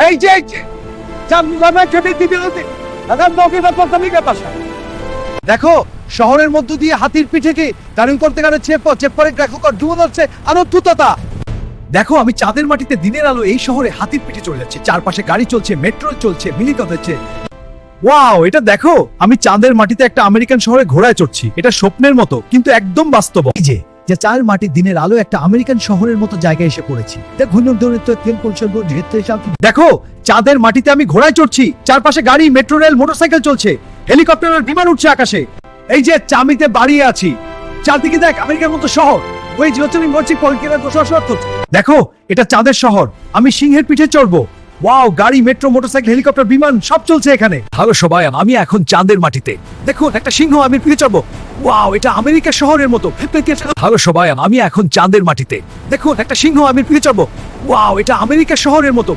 এই যে দেখো শহরের মধ্য দিয়ে হাতির পিঠেকে দারুণ করতে গেলে চেপ পরে ডুবো হচ্ছে আনন্দতা। দেখো আমি চাঁদের মাটিতে দিনের আলো এই শহরে হাতির পিঠে চলে যাচ্ছে, চারপাশে গাড়ি চলছে, মেট্রো চলছে, মিলিত হচ্ছে। ওয়াও, এটা দেখো আমি চাঁদের মাটিতে একটা আমেরিকান শহরে ঘোড়ায় চড়ছি। এটা স্বপ্নের মতো কিন্তু একদম বাস্তব। এই যে চাঁদের মাটির দিনের আলো একটা আমেরিকান শহরের মতো জায়গায় এসে পড়েছি। দেখো চাঁদের মাটিতে আমি ঘোড়ায় চড়ছি, চারপাশে গাড়ি, মেট্রো রেল, মোটরসাইকেল চলছে, হেলিকপ্টার আর বিমান উঠছে আকাশে। এই যে চামিতে দাঁড়িয়ে আছি, চারদিকে দেখ আমেরিকার মতো শহর। ওই যে তুমি বলছি দেখো এটা চাঁদের শহর, আমি সিংহের পিঠে চড়বো। ওয়াও, গাড়ি, মেট্রো, মোটরসাইকেল, হেলিকপ্টার, বিমান সব চলছে এখানে। হ্যালো সবাই, আমি এখন চাঁদের মাটিতে। দেখুন একটা সিংহ, আমি পিঠে চড়বো। ওয়াও, এটা আমেরিকা শহরের মতো। হ্যালো সবাই, আমি এখন চাঁদের মাটিতে। দেখুন একটা সিংহ, আমি পিঠে চড়বো। ওয়াও, এটা আমেরিকা শহরের মতো।